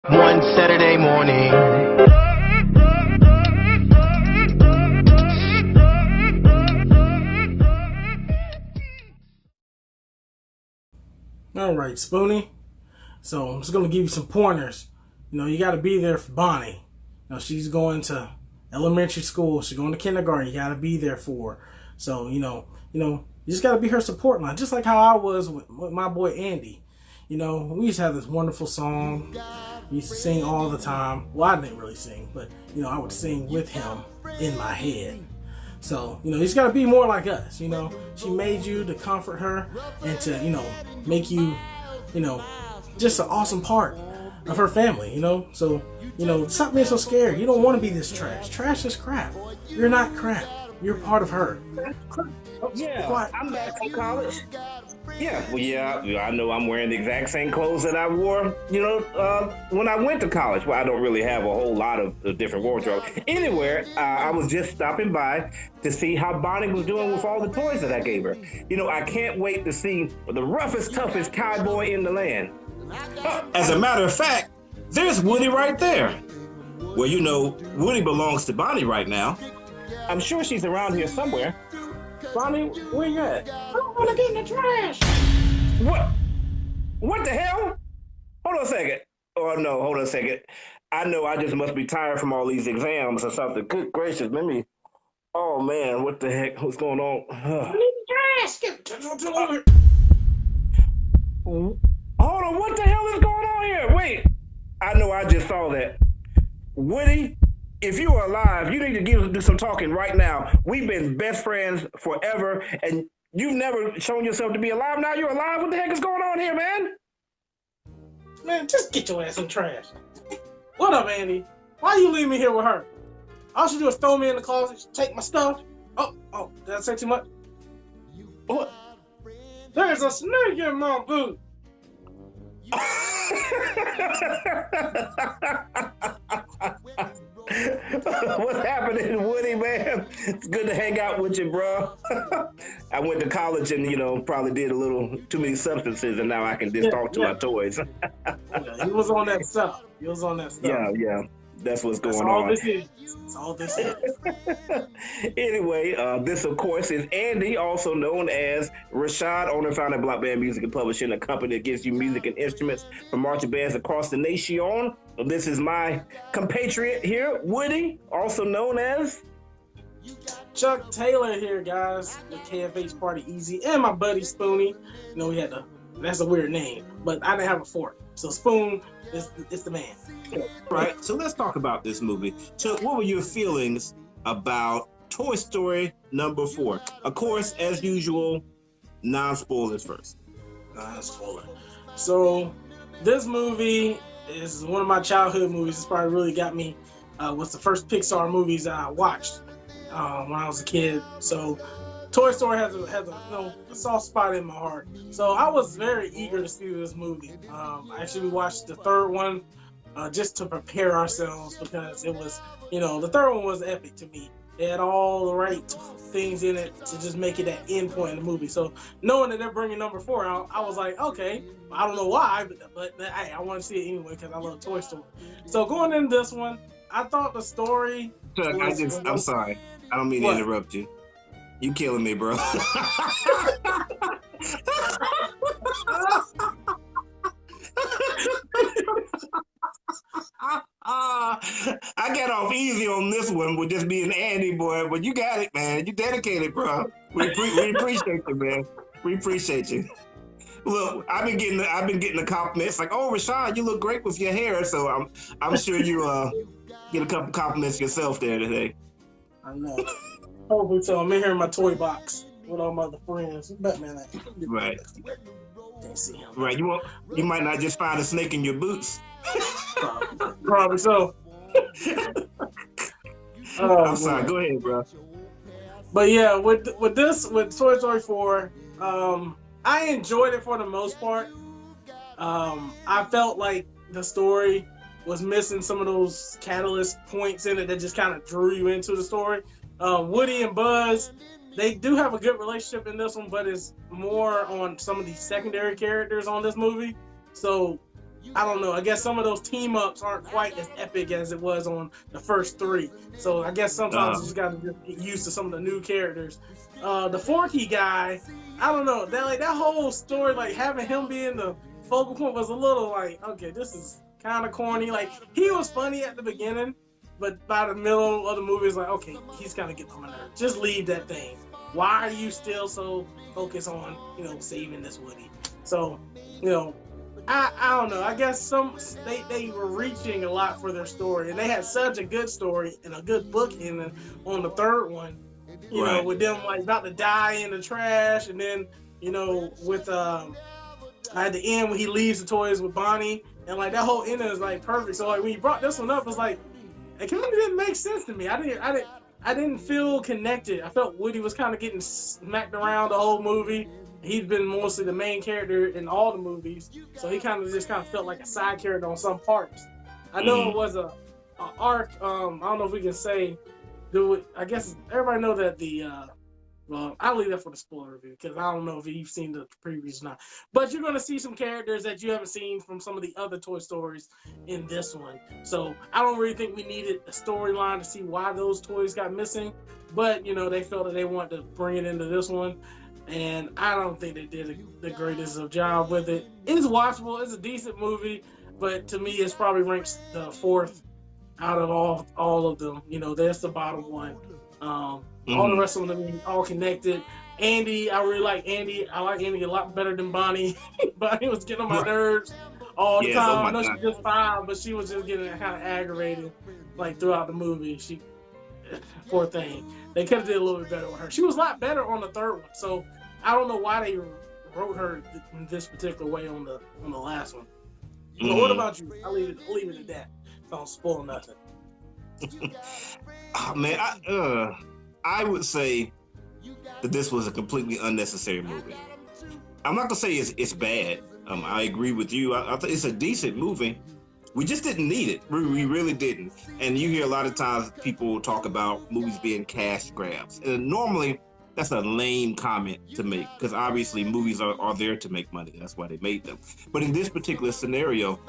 One Saturday morning. All right, Spoonie. So I'm just gonna give you some pointers. You got to be there for Bonnie. She's going to elementary school. She's going to kindergarten. You got to be there for her. So you just got to be her support line, just like how I was with my boy Andy. We used to have this wonderful song. We used to sing all the time. Well, I didn't really sing, but I would sing with him in my head. So, you just got to be more like us. She made you to comfort her and to, make you, just an awesome part of her family, So, stop being so scared. You don't want to be this trash. Trash is crap. You're not crap. You're part of her. Yeah, I'm back from college. Yeah, I know I'm wearing the exact same clothes that I wore, when I went to college. Well, I don't really have a whole lot of different wardrobe. Anyway, I was just stopping by to see how Bonnie was doing with all the toys that I gave her. I can't wait to see the roughest, toughest cowboy in the land. As a matter of fact, there's Woody right there. Well, Woody belongs to Bonnie right now. I'm sure she's around here somewhere. Bonnie, where you at? I don't want to get in the trash. What? What the hell? Hold on a second. Oh, no, hold on a second. I know I just must be tired from all these exams or something. Good gracious, let me... Oh, man, what the heck? What's going on? I need the trash. Hold on, what the hell is going on here? Wait, I know I just saw that. Woody, if you are alive, you need to do some talking right now. We've been best friends forever, and you've never shown yourself to be alive. Now you're alive. What the heck is going on here, man? Man, just get your ass in trash. What up, Andy? Why you leave me here with her? All she do is throw me in the closet, take my stuff. Oh, did I say too much? What? There's a snake in my boot. What's happening, Woody, man? It's good to hang out with you, bro. I went to college and, probably did a little too many substances, and now I can just talk to my toys. He was on that stuff. Yeah. That's what's going on. That's all this is. Anyway, this, of course, is Andy, also known as Rashad, owner and founder of Block Band Music and Publishing, a company that gives you music and instruments for marching bands across the nation. This is my compatriot here, Woody, also known as... Chuck Taylor here, guys, with KFH Party Easy, and my buddy Spoonie. We had that's a weird name, but I didn't have a fork. So Spoon is the man. Right, so let's talk about this movie. Chuck, what were your feelings about Toy Story number 4? Of course, as usual, non-spoilers first. Non-spoiler. So this movie is one of my childhood movies. It's probably really got me. Was the first Pixar movies that I watched when I was a kid. So Toy Story has a soft spot in my heart. So I was very eager to see this movie. Actually, we watched the third one just to prepare ourselves because it was, the third one was epic to me. It had all the right things in it to just make it that end point in the movie. So knowing that they're bringing number 4 out, I was like, okay, I don't know why, but hey, I want to see it anyway because I love Toy Story. So going into this one, I thought the story... Chuck, I'm sorry. I don't mean to interrupt you. You killing me, bro. I got off easy on this one with just being Andy, boy, but you got it, man. You dedicated, bro. We appreciate you, man. We appreciate you. Look, I've been getting the compliments like, "Oh, Rashad, you look great with your hair." So I'm sure you get a couple compliments yourself there today. I know. Hopefully, so I'm in here in my toy box with all my other friends. Batman, right? Can't see him. Right. You might not just find a snake in your boots. Probably so. I'm sorry. Go ahead, bro. But yeah, with Toy Story 4, I enjoyed it for the most part. I felt like the story was missing some of those catalyst points in it that just kind of drew you into the story. Woody and Buzz, they do have a good relationship in this one, but it's more on some of the secondary characters on this movie. So I don't know. I guess some of those team ups aren't quite as epic as it was on the first 3. So I guess sometimes you just got to get used to some of the new characters. The Forkie guy, I don't know. That whole story, like having him being the focal point, was a little like, okay, this is kind of corny. Like he was funny at the beginning, but by the middle of the movie, it's like, okay, he's kind of getting on my nerves. Just leave that thing. Why are you still so focused on, saving this Woody? So, I don't know. I guess they were reaching a lot for their story, and they had such a good story and a good book ending on the 3rd one. With them like about to die in the trash, and then with at the end when he leaves the toys with Bonnie, and like that whole ending is like perfect. So like when you brought this one up, it's like it kind of didn't make sense to me. I didn't feel connected. I felt Woody was kind of getting smacked around the whole movie. He'd been mostly the main character in all the movies, so he kind of felt like a side character on some parts. I know it was a arc. I don't know if we can say. I guess everybody know that well, I'll leave that for the spoiler review because I don't know if you've seen the previews or not. But you're going to see some characters that you haven't seen from some of the other Toy Stories in this one. So I don't really think we needed a storyline to see why those toys got missing. But, they felt that they wanted to bring it into this one. And I don't think they did the greatest of job with it. It's watchable. It's a decent movie. But to me, it's probably ranks the 4th out of all of them. That's the bottom one. All the rest of them all connected. Andy, I really like Andy. I like Andy a lot better than Bonnie. Bonnie was getting on my nerves all the time. I know she's just 5, but she was just getting kind of aggravated like throughout the movie. She, poor thing. They could have did a little bit better with her. She was a lot better on the 3rd one. So I don't know why they wrote her in this particular way on the last one. So what about you? I'll leave it at that. Don't spoil nothing. Oh, man, I would say that this was a completely unnecessary movie. I'm not gonna say it's bad. I agree with you. I think it's a decent movie. We just didn't need it. We really didn't. And you hear a lot of times people talk about movies being cash grabs. And normally that's a lame comment to make because obviously movies are there to make money. That's why they made them. But in this particular scenario,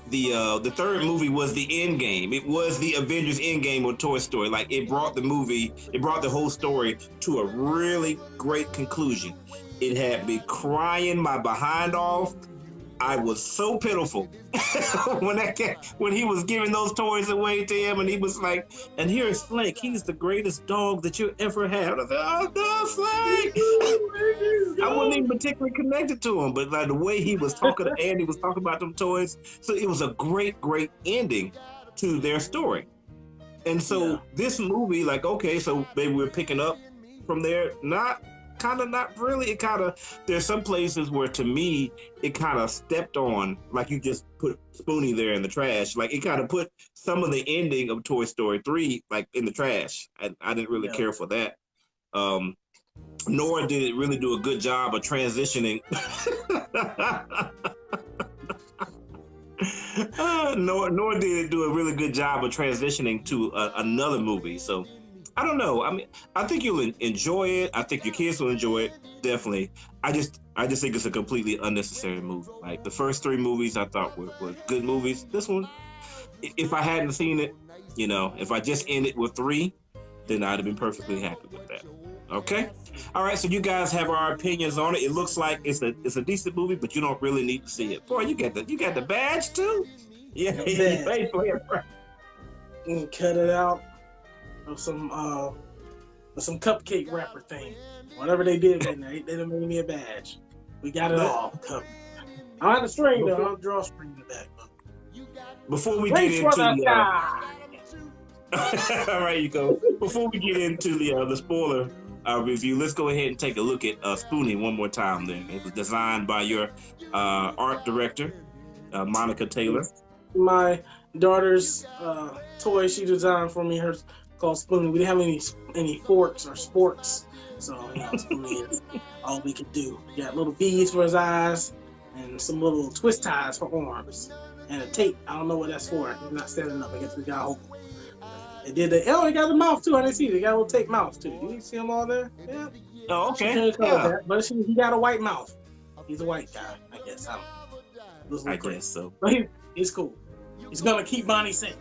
the 3rd movie was the end game. It was the Avengers end game of Toy Story. Like it brought the whole story to a really great conclusion. It had me crying my behind off. I was so pitiful when he was giving those toys away to him, and he was like, "And here's Flake. He's the greatest dog that you ever had." I was like, "Oh no, Flake!" I wasn't even particularly connected to him, but like the way he was talking to Andy, was talking about them toys. So it was a great ending to their story. And so this movie, like, okay, so maybe we're picking up from there. Not really. It kind of, there's some places where to me, it kind of stepped on, like you just put Spoonie there in the trash. Like it kind of put some of the ending of Toy Story 3 like in the trash. I didn't really care for that. Nor did it really do a good job of transitioning. Nor did it do a really good job of transitioning to another movie. So I don't know. I mean, I think you'll enjoy it. I think your kids will enjoy it. Definitely. I just think it's a completely unnecessary movie. Like the first 3 movies I thought were good movies. This one, if I hadn't seen it, if I just ended with 3, then I'd have been perfectly happy with that. Okay. All right. So you guys have our opinions on it. It looks like it's a decent movie, but you don't really need to see it. Boy, you got the badge too. Yeah. You paid for it. And cut it out. Some cupcake wrapper thing. Whatever they did in there, they didn't make me a badge. We got it all covered. I had a string though. I'll draw a string in the back. Before we get into all right, you go. Before we get into the spoiler review, let's go ahead and take a look at Spoonie one more time. Then it was designed by your art director, Monica Taylor. My daughter's toy she designed for me. Hers called Spoonie. We didn't have any forks or sporks, so Spoonie is all we could do. We got little beads for his eyes and some little twist ties for arms and a tape. I don't know what that's for. He's not standing up. I guess we got hope. They did they got the mouth too. I didn't see. They got a little tape mouth too. You see them all there? Yeah. Oh, okay. That, but he got a white mouth. He's a white guy, I guess. I don't know. I guess so. But he's cool. He's gonna keep Bonnie safe.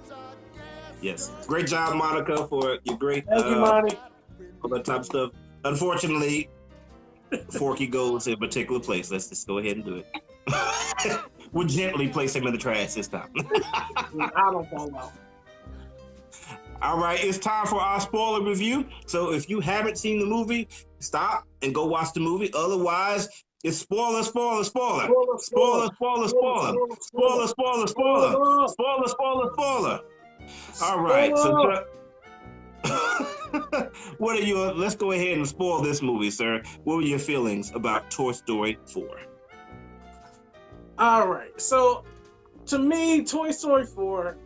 Yes. Great job, Monica, for your great Thank you, Bonnie. all that type of stuff. Unfortunately, Forkie goes in a particular place. Let's just go ahead and do it. We'll gently place him in the trash this time. I don't fall out. All right, it's time for our spoiler review. So if you haven't seen the movie, stop and go watch the movie. Otherwise, it's spoiler. All right, so what are your? Let's go ahead and spoil this movie, sir. What were your feelings about Toy Story 4? All right, so to me, Toy Story 4,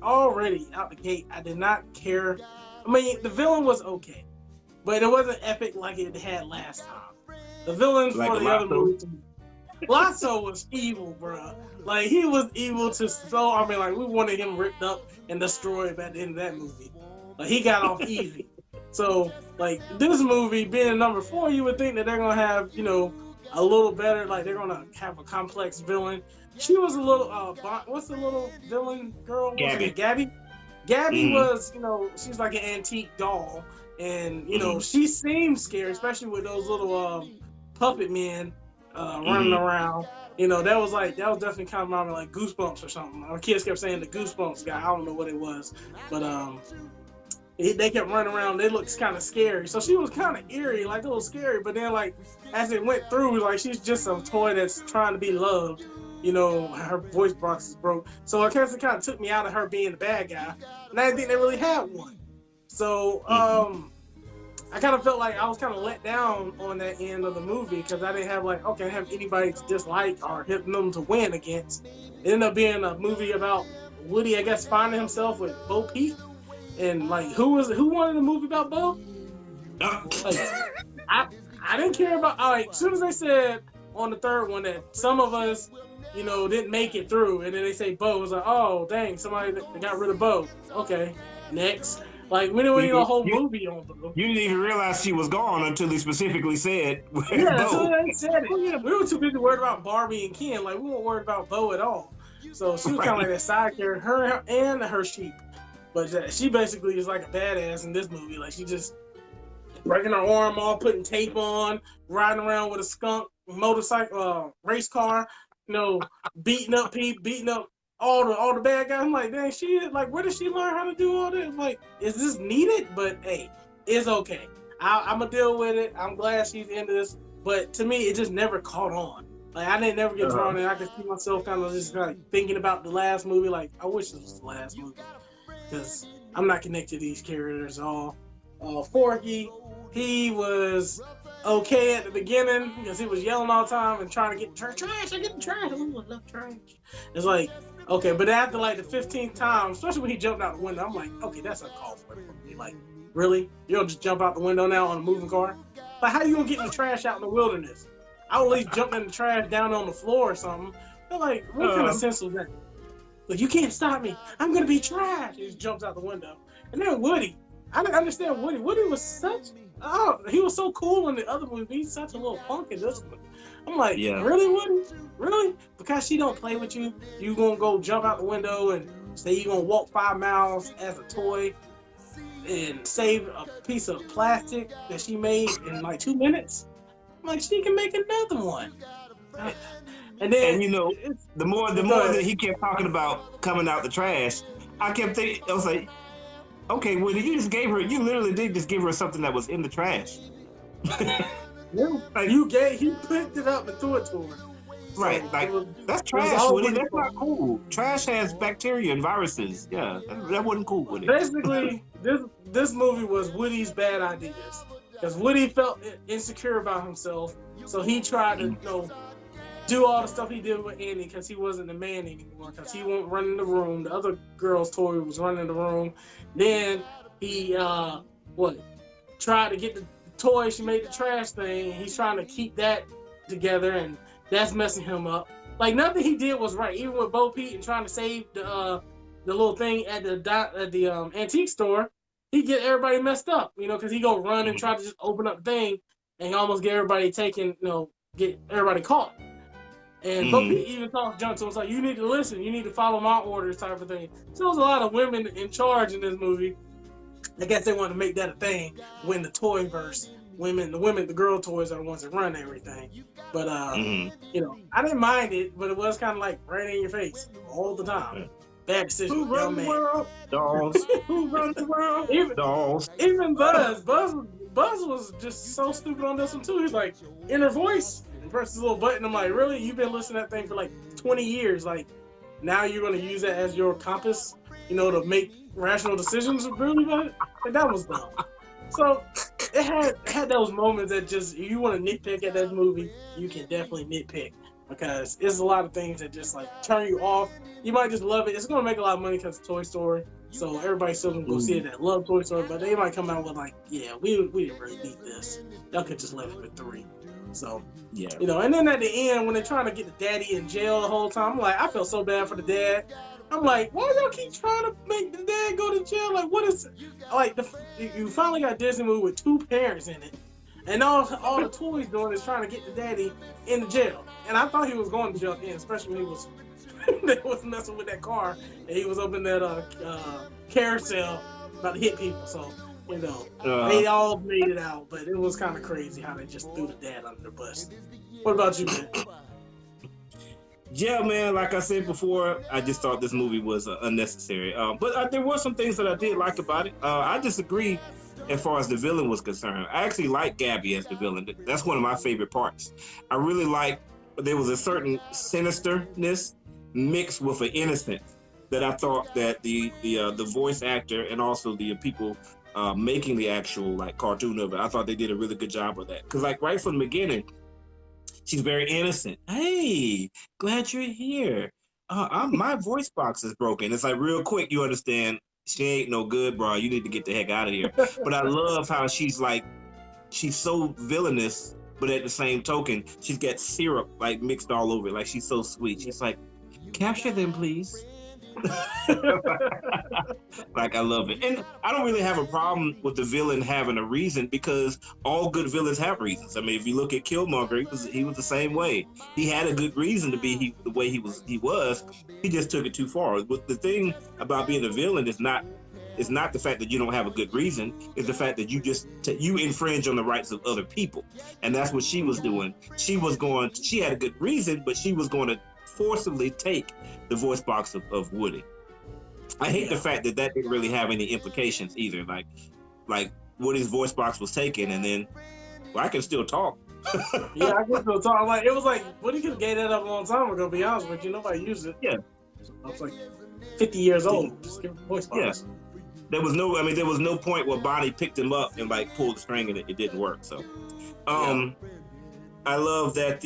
already out the gate, I did not care. I mean, the villain was okay, but it wasn't epic like it had last time. The villain for the other movie, Lotso was evil, bro. Like, he was evil to so. I mean, like, we wanted him ripped up and destroyed at the end of that movie. Like, he got off easy. So, like, this movie being number 4, you would think that they're gonna have, you know, a little better. Like, they're gonna have a complex villain. She was a little. What's the little villain girl? Gabby. Gabby was, you know, she's like an antique doll, and you know, she seemed scary, especially with those little puppet men running around. You know, that was definitely kind of reminding like Goosebumps or something. Our kids kept saying the Goosebumps guy. I don't know what it was, but they kept running around. They looked kind of scary. So she was kind of eerie, like a little scary. But then, like, as it went through, like, she's just a toy that's trying to be loved. You know, her voice box is broke. So I guess it kind of took me out of her being the bad guy. And I didn't think they really had one. So I kind of felt like I was kind of let down on that end of the movie because I didn't have, like, okay, I have anybody to dislike or hit them to win against. It ended up being a movie about Woody, I guess, finding himself with Bo Peep. And, like, who wanted a movie about Bo? Like, I didn't care about. All right, as soon as they said on the third one that some of us, you know, didn't make it through, and then they say Bo, it was like, oh dang, somebody got rid of Bo. Okay, next. Like, we didn't need a whole movie on Bo. You didn't even realize she was gone until they specifically said yeah, Bo. until they said it. Yeah, we were too busy worried about Barbie and Ken. Like, we weren't worried about Bo at all. So she was kind of like that side character, her and her sheep. But she basically is like a badass in this movie. Like, she just breaking her arm off, putting tape on, riding around with a skunk motorcycle, race car, you know, beating up people, beating up all the bad guys. I'm like, dang, where did she learn how to do all this? Like, is this needed? But hey, it's okay. I'm gonna deal with it. I'm glad she's in this. But to me, it just never caught on. Like, I didn't never get drawn in. I could see myself kind of just like thinking about the last movie. Like, I wish this was the last movie. Because I'm not connected to these characters at all. Forkie, he was okay at the beginning because he was yelling all the time and trying to get trash. I get the trash. Ooh, I love trash. It's like, okay, but after like the 15th time, especially when he jumped out the window, I'm like, okay, that's uncalled for. Like, really? You don't just jump out the window now on a moving car? Like, how you gonna get the trash out in the wilderness? I would at least jump in the trash down on the floor or something. But like, what kind of sense was that? Like, you can't stop me. I'm gonna be trash. He just jumps out the window. And then Woody. I didn't understand Woody. Woody was he was so cool in the other movie. He's such a little punk in this one. I'm like, really, Woody? Really? Because she don't play with you, you gonna go jump out the window and say you gonna walk 5 miles as a toy and save a piece of plastic that she made in like 2 minutes? I'm like, she can make another one. And then, you know, the more that he kept talking about coming out the trash, I kept thinking, I was like, okay, Woody, you literally did just give her something that was in the trash. Like, he picked it up and threw it to her. Right, like, that's trash, Woody. That's not cool. Trash has bacteria and viruses. Yeah, that wasn't cool, Woody. Basically, this movie was Woody's bad ideas. Because Woody felt insecure about himself, so he tried to, you know, do all the stuff he did with Andy because he wasn't the man anymore, because he won't run in the room. The other girl's toy was running the room. Then he tried to get the toy. She made the trash thing. He's trying to keep that together, and that's messing him up. Like, nothing he did was right. Even with Bo Peep and trying to save the little thing at the antique store, he get everybody messed up. You know, because he go run and try to just open up the thing and almost get everybody taken. You know, get everybody caught. And Bo Peep even talked junk to him. It's like, you need to listen. You need to follow my orders type of thing. So there was a lot of women in charge in this movie. I guess they wanted to make that a thing when the Toyverse, the girl toys are the ones that run everything. But, you know, I didn't mind it, but it was kind of like right in your face all the time. Bad decision. Who runs the world? Dolls. Who runs the world? Dolls. Even Buzz was just so stupid on this one too. He's like, inner voice, and presses a little button. I'm like, really? You've been listening to that thing for like 20 years. Like, now you're going to use that as your compass, you know, to make rational decisions? Really? Like, that was dumb. So it had those moments that just, if you want to nitpick at that movie, you can definitely nitpick, because it's a lot of things that just like turn you off. You might just love it. It's going to make a lot of money because it's Toy Story. So everybody's still going to go see it that love Toy Story, but they might come out with like, yeah, we didn't really need this. Y'all could just leave it with 3. So, yeah, you know, and then at the end, when they're trying to get the daddy in jail the whole time, I'm like, I feel so bad for the dad. I'm like, why y'all keep trying to make the dad go to jail? Like, what is, like, you finally got a Disney movie with 2 parents in it, and all the toys doing is trying to get the daddy in the jail. And I thought he was going to jail again, especially when he was they was messing with that car, and he was up in that carousel about to hit people. So, you know, they all made it out, but it was kind of crazy how they just threw the dad under the bus. What about you, man? Yeah, man, like I said before, I just thought this movie was unnecessary. But there were some things that I did like about it. I disagree as far as the villain was concerned. I actually like Gabby as the villain. That's one of my favorite parts. I really like, there was a certain sinisterness mixed with an innocence that I thought that the voice actor and also the people making the actual like cartoon of it, I thought they did a really good job of that. Because like right from the beginning, she's very innocent. Hey, glad you're here. My voice box is broken. It's like real quick, you understand, she ain't no good, bro. You need to get the heck out of here. But I love how she's so villainous, but at the same token, she's got syrup like mixed all over it. Like she's so sweet. She's like, capture them, please. Like, I love it. And I don't really have a problem with the villain having a reason, because all good villains have reasons. I mean, if you look at Killmonger, he was the same way. He had a good reason to be the way he was. He just took it too far. But the thing about being a villain is not the fact that you don't have a good reason. It's the fact that you infringe on the rights of other people. And that's what she was doing. She had a good reason, but she was going to forcibly take the voice box of Woody. I hate the fact that didn't really have any implications either. Like Woody's voice box was taken, and then, well, I can still talk. Yeah, I can still talk. Like, it was like, Woody could have gave that up a long time ago, to be honest with you. Nobody used it. Yeah. So I was like 50 years old. Just give him a voice box. Yeah. There was no point where Bonnie picked him up and like pulled the string, and it didn't work. So, I love that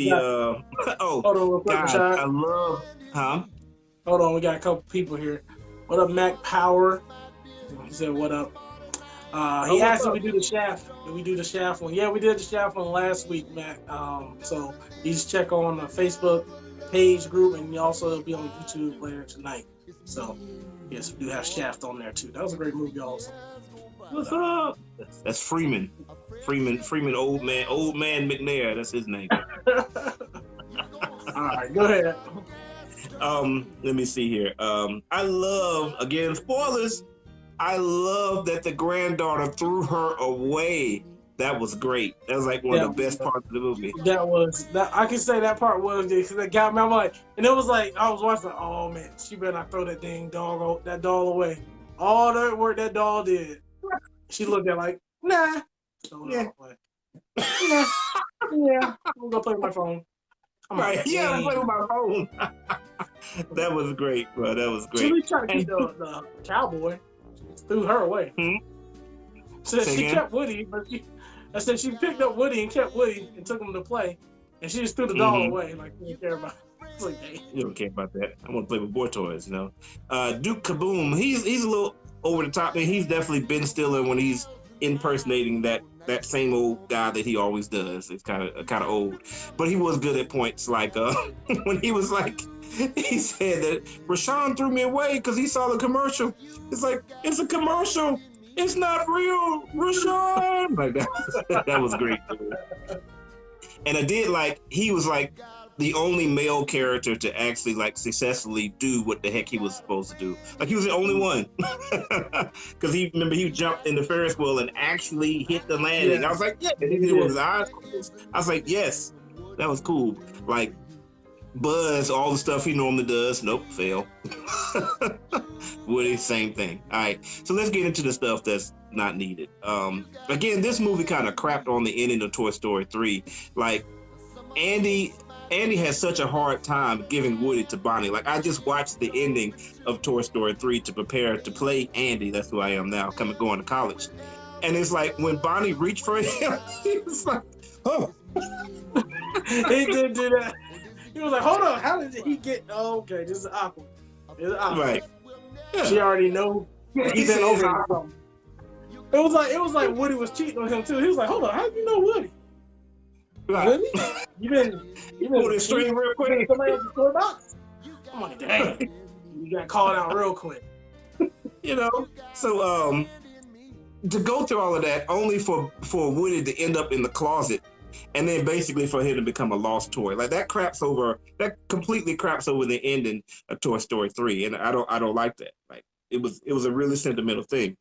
hold on real quick, God, Hold on, we got a couple people here. What up, Mac Power? He said, what up? He asked if we do the Shaft. Did we do the Shaft one? Yeah, we did the Shaft one last week, Mac. So you just check on the Facebook page group, and also it'll be on YouTube later tonight. So yes, we do have Shaft on there too. That was a great movie also. What's up? That's Freeman. Freeman, old man McNair. That's his name. All right, go ahead. Let me see here. I love, again, spoilers. I love that the granddaughter threw her away. That was great. That was like one of the best parts of the movie. I can say that part was, because that got me. I'm like, and it was like, I was watching, oh man, she better not throw that doll away. All that work that doll did. She looked at like, nah. Yeah. Yeah. I'm gonna play with my phone. I'm play with my phone. That was great, bro. That was great. She was trying to keep the cowboy. Threw her away. So she kept Woody, but she picked up Woody and kept Woody and took him to play, and she just threw the doll away. Like, you didn't care about it. Like, hey. You don't care about that. I want to play with boy toys, you know. Duke Kaboom, he's a little over the top, and he's definitely Ben Stiller when he's impersonating that same old guy that he always does. It's kind of old, but he was good at points. Like when he was like, he said that Rashawn threw me away because he saw the commercial. It's like, it's a commercial. It's not real, Rashawn. Like that. That was great. And I did like, he was like, the only male character to actually like successfully do what the heck he was supposed to do. Like he was the only one, because he jumped in the Ferris wheel and actually hit the landing. Yeah. I was like, yeah, he did it with his eyes closed. I was like, yes, that was cool. Like Buzz, all the stuff he normally does, nope, fail. Woody, same thing. All right, so let's get into the stuff that's not needed. Again, this movie kind of crapped on the ending of Toy Story 3. Like Andy has such a hard time giving Woody to Bonnie. Like, I just watched the ending of Toy Story 3 to prepare to play Andy. That's who I am now, going to college. And it's like, when Bonnie reached for him, he was like, oh. He did do that. He was like, hold on, how did he get, oh, okay, this is awkward. It's awkward. Right. Yeah. She already know he's been over something. It was like Woody was cheating on him, too. He was like, hold on, how do you know Woody? Right. Really? You been pulled it straight real quick. Somebody else score box? I'm like, dang. You got called out real quick. You know? So to go through all of that only for Woody to end up in the closet and then basically for him to become a lost toy. Like that completely craps over the ending of Toy Story 3. And I don't like that. Like it was a really sentimental thing.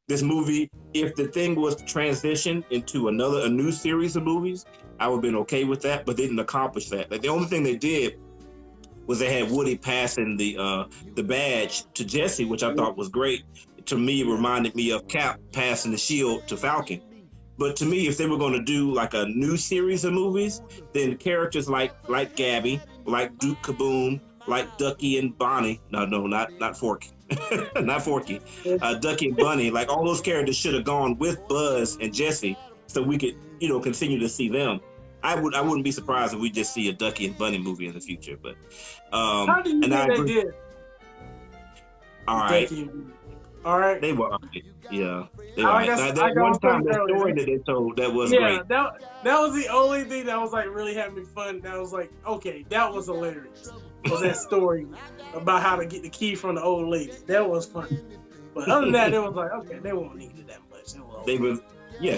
This movie, if the thing was to transition into a new series of movies, I would have been okay with that, but they didn't accomplish that. Like the only thing they did was they had Woody passing the badge to Jesse, which I thought was great. To me, it reminded me of Cap passing the shield to Falcon. But to me, if they were going to do like a new series of movies, then characters like Gabby, like Duke Kaboom, like Ducky and Bonnie, not Forkie. Not Forkie, Ducky and Bunny, like all those characters should have gone with Buzz and Jesse, so we could, continue to see them. I wouldn't be surprised if we just see a Ducky and Bunny movie in the future. But how do you think they did? All right, they were, yeah. They were. That one time, the story that they told, that was great. That was the only thing that was like really having fun. That was like, okay, that was hilarious. Was that story about how to get the key from the old lady? That was funny. But other than that, it was like, okay, they won't need it that much. They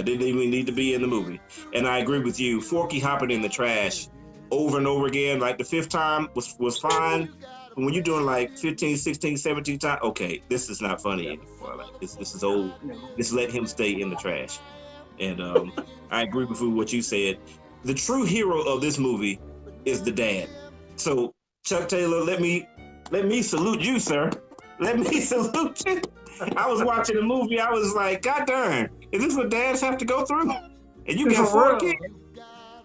didn't even need to be in the movie. And I agree with you. Forkie hopping in the trash over and over again, like the 5th time was fine. But when you're doing like 15, 16, 17 times, okay, this is not funny anymore. Like this is old. Just let him stay in the trash. And I agree with what you said. The true hero of this movie is the dad. So Chuck Taylor, let me salute you, sir. Let me salute you. I was watching the movie. I was like, God darn, is this what dads have to go through? And you got 4 kids?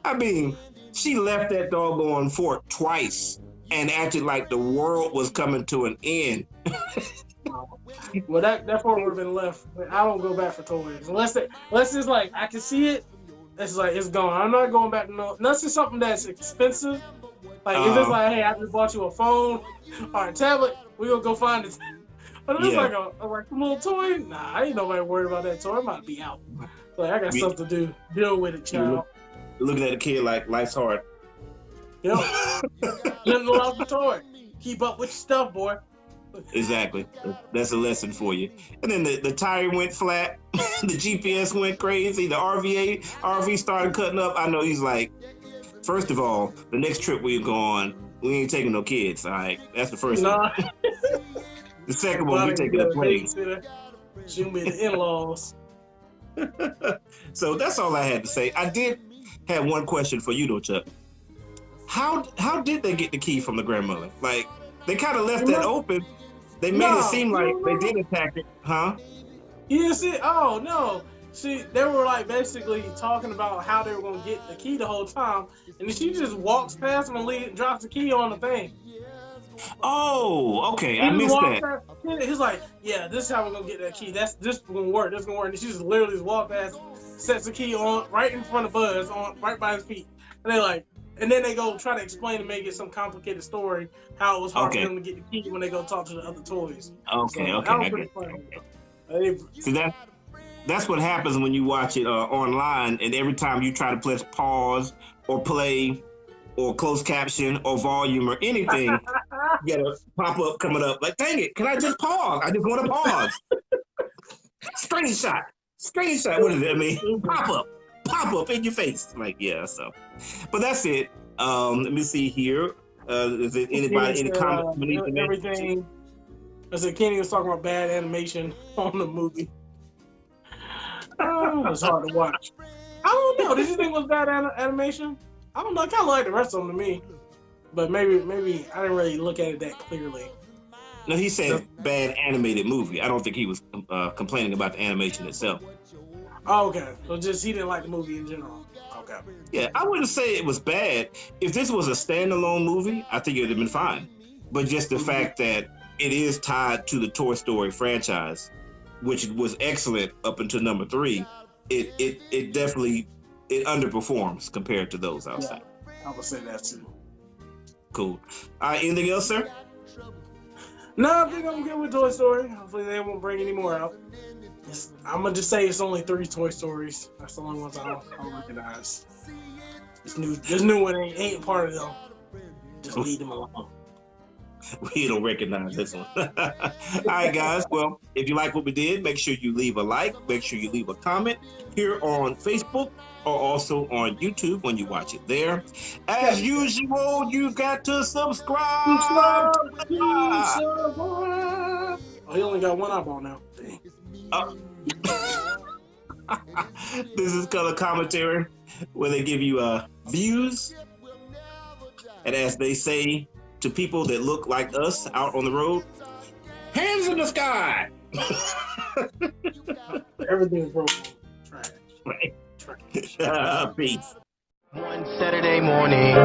I mean, she left that doggone fort twice and acted like the world was coming to an end. Well, that fort would have been left. I don't go back for toys unless it's like I can see it. It's like it's gone. I'm not going back to unless it's something that's expensive. Like, if it's like, hey, I just bought you a phone or a tablet, we gonna go find it. But if it's like a little toy, nah, ain't nobody worried about that toy. It might be out. Like, I got something to do. Deal with it, child. Looking at a kid like, life's hard. Yep. Living without the toy. Keep up with your stuff, boy. Exactly. That's a lesson for you. And then the tire went flat. The GPS went crazy. The RV started cutting up. I know he's like, first of all, the next trip we go on, we ain't taking no kids, all right? That's the first one. The second one, we taking a plane. She'll be the in-laws. So that's all I had to say. I did have one question for you, though, Chuck. How did they get the key from the grandmother? Like, they kind of left that open. They made it seem like they did attack it, huh? You see? Oh, no. See, they were like basically talking about how they were going to get the key the whole time. And then she just walks past them and drops the key on the thing. Oh, okay. I missed that. He's like, yeah, this is how we're going to get that key. This is going to work. This is going to work. And she just literally just walks past, sets the key on right in front of Buzz, right by his feet. And they're like, and then they go try to explain and make it some complicated story how it was hard for them to get the key when they go talk to the other toys. Okay, so, that was pretty funny. See, that's what happens when you watch it online, and every time you try to press pause or play or closed caption or volume or anything, you get a pop-up coming up like, dang it, can I just pause? I just want to pause. Screenshot. What does that mean? Pop-up in your face. Like, yeah, so. But that's it. Let me see here. Is there anybody any comments we need to make? Everything. I said Kenny was talking about bad animation on the movie. Oh, it was hard to watch. I don't know. Did you think it was bad animation? I don't know. I kind of like the rest of them to me, but maybe I didn't really look at it that clearly. No, he said bad animated movie. I don't think he was complaining about the animation itself. Oh, okay. So just he didn't like the movie in general. Okay. Yeah, I wouldn't say it was bad. If this was a standalone movie, I think it would have been fine. But just the fact that it is tied to the Toy Story franchise, which was excellent up until number 3, it definitely underperforms compared to those outside. Yeah, I would say that too. Cool. Anything else, sir? No, I think I'm good with Toy Story. Hopefully they won't bring any more out. I'm gonna just say it's only 3 Toy Stories. That's the only ones I don't recognize. This new one ain't part of them. Just leave them alone. We don't recognize this one. All right, guys. Well, if you like what we did, make sure you leave a like. Make sure you leave a comment here on Facebook or also on YouTube when you watch it there. As usual, you've got to subscribe. Oh, he only got one eyeball now. Dang. This is Color Commentary, where they give you views. And as they say to people that look like us out on the road, hands in the sky. Everything's broken. Trash. Right. Trash. Peace. One Saturday morning.